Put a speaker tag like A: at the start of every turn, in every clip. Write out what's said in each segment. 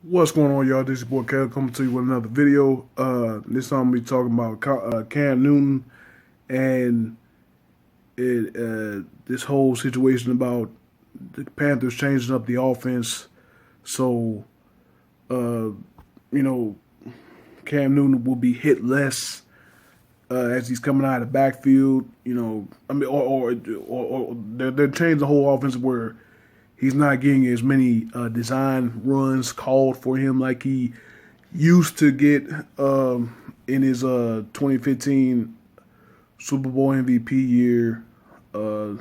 A: What's going on, y'all? This is your boy Kev coming to you with another video. This time I'm gonna be talking about Cam Newton and this whole situation about the Panthers changing up the offense. So, you know, Cam Newton will be hit less as he's coming out of the backfield. You know, I mean, or they're changing the whole offense where he's not getting as many design runs called for him like he used to get in his 2015 Super Bowl MVP year. I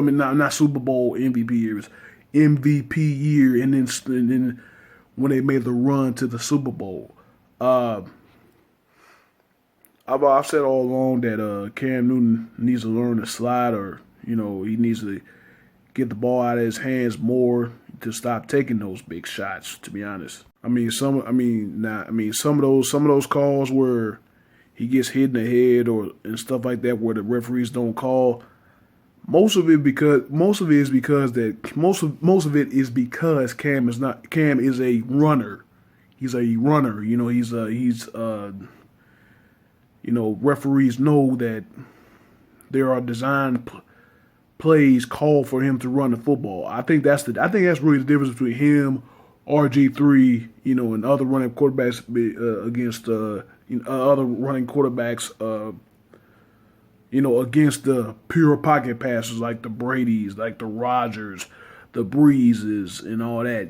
A: mean, not Super Bowl MVP year, it was MVP year, and then when they made the run to the Super Bowl. I've said all along that Cam Newton needs to learn to slide, or he needs to get the ball out of his hands more to stop taking those big shots. To be honest, some of those calls where he gets hit in the head and stuff like that, where the referees don't call. Most of it is because Cam is a runner. He's a runner. Referees know that there are design plays called for him to run the football. I think that's really the difference between him, RG3, and other running quarterbacks against other running quarterbacks, against the pure pocket passers like the Bradys, like the Rodgers, the Breezes, and all that.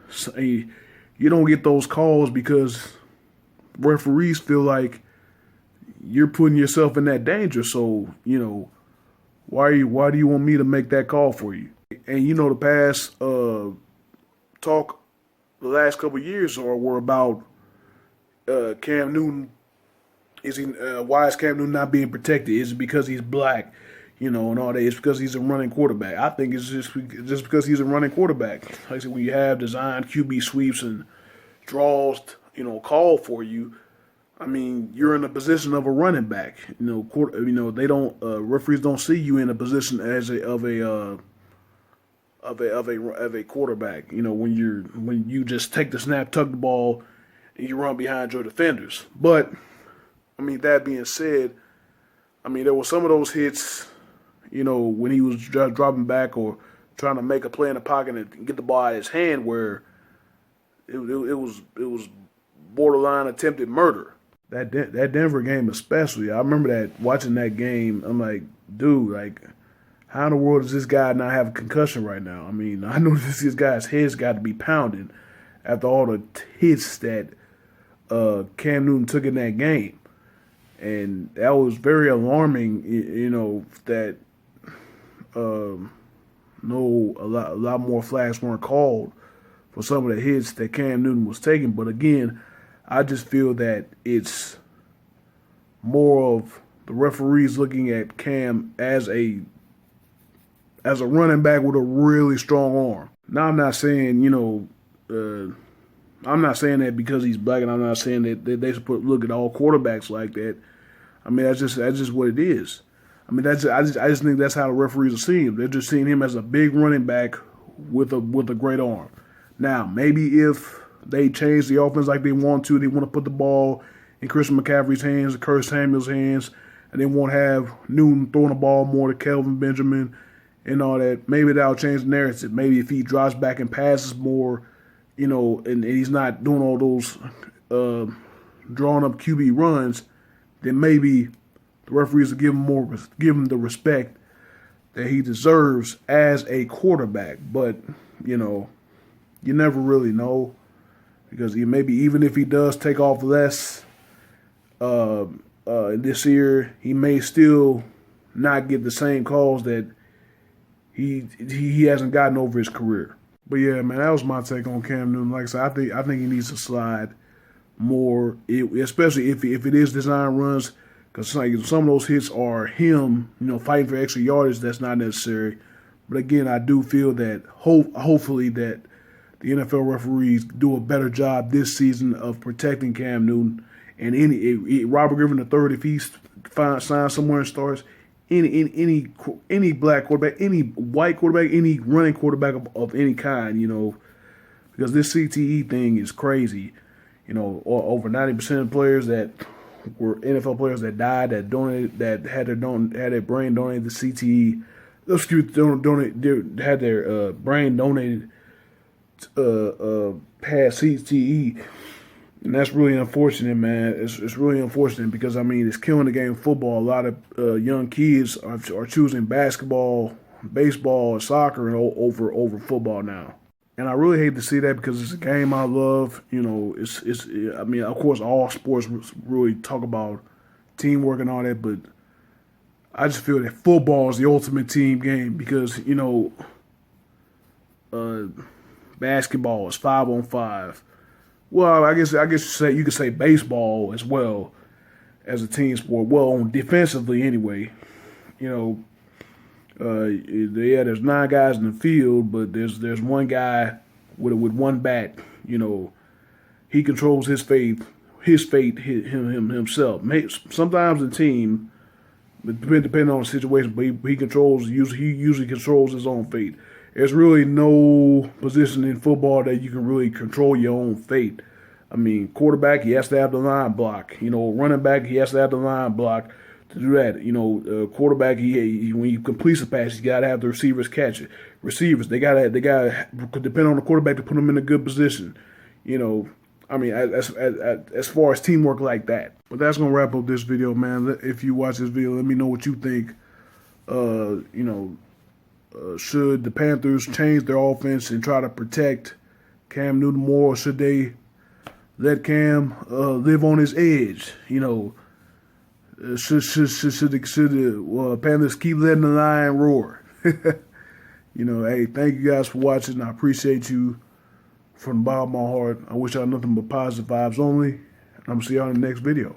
A: So, you don't get those calls because referees feel like you're putting yourself in that danger. So, why do you want me to make that call for you? And the past talk the last couple of years were about Cam Newton. Why is Cam Newton not being protected? Is it because he's black, and all that? It's because he's a running quarterback. I think it's just because he's a running quarterback. Like I said, when you have designed QB sweeps and draws, called for you, you're in a position of a running back. They don't. Referees don't see you in a position as of a quarterback. When you just take the snap, tuck the ball, and you run behind your defenders. But that being said, there were some of those hits. When he was dropping back or trying to make a play in the pocket and get the ball out of his hand, where it was borderline attempted murder. That Denver game especially, I remember that watching that game. I'm like, dude, how in the world does this guy not have a concussion right now? I know this guy's head's got to be pounding after all the hits that Cam Newton took in that game, and that was very alarming. That a lot more flags weren't called for some of the hits that Cam Newton was taking. But again, I just feel that it's more of the referees looking at Cam as a running back with a really strong arm. Now, I'm not saying that because he's black, and I'm not saying that they should look at all quarterbacks like that. That's just what it is. I just think that's how the referees are seeing him. They're just seeing him as a big running back with a great arm. Now, maybe if they change the offense like they want to put the ball in Christian McCaffrey's hands, and Curtis Samuel's hands, and they won't have Newton throwing the ball more to Kelvin Benjamin and all that. Maybe that'll change the narrative. Maybe if he drops back and passes more, and he's not doing all those drawn up QB runs, then maybe the referees will give him the respect that he deserves as a quarterback. But you never really know, because maybe even if he does take off less this year, he may still not get the same calls that he hasn't gotten over his career. But yeah, man, that was my take on Cam Newton. Like I said, I think he needs to slide more, especially if it is design runs, because some of those hits are him, fighting for extra yardage that's not necessary. But again, I do feel that hopefully that the NFL referees do a better job this season of protecting Cam Newton. And Robert Griffin III, if he signs somewhere and starts, any black quarterback, any white quarterback, any running quarterback of any kind, because this CTE thing is crazy. You know, over 90% of players that were NFL players that died, that donated, that had their brain donated to CTE. Had their brain donated past CTE, and that's really unfortunate, man. It's really unfortunate because I mean it's killing the game of football. A lot of young kids are choosing basketball, baseball, soccer, and over football now. And I really hate to see that because it's a game I love. You know, it's. I mean, of course, all sports really talk about teamwork and all that, but I just feel that football is the ultimate team game because you know, basketball is 5-on-5. Well, I guess you could say baseball as well as a team sport. Well, on defensively anyway, you know. There's 9 guys in the field, but there's one guy with one bat. You know, he controls his fate himself. Sometimes the team, depending on the situation, but he usually controls his own fate. There's really no position in football that you can really control your own fate. I mean, quarterback, he has to have the line block. You know, running back, he has to have the line block. To do that, you know, quarterback, he when he completes a pass, you gotta have the receivers catch it. Receivers, they gotta depend on the quarterback to put them in a good position. You know, I mean, as far as teamwork like that. But that's gonna wrap up this video, man. If you watch this video, let me know what you think. You know, should the Panthers change their offense and try to protect Cam Newton more, or should they let Cam live on his edge? You know. Should the Panthers keep letting the lion roar? You know, hey, thank you guys for watching. I appreciate you from the bottom of my heart. I wish y'all nothing but positive vibes only. I'm going to see y'all in the next video.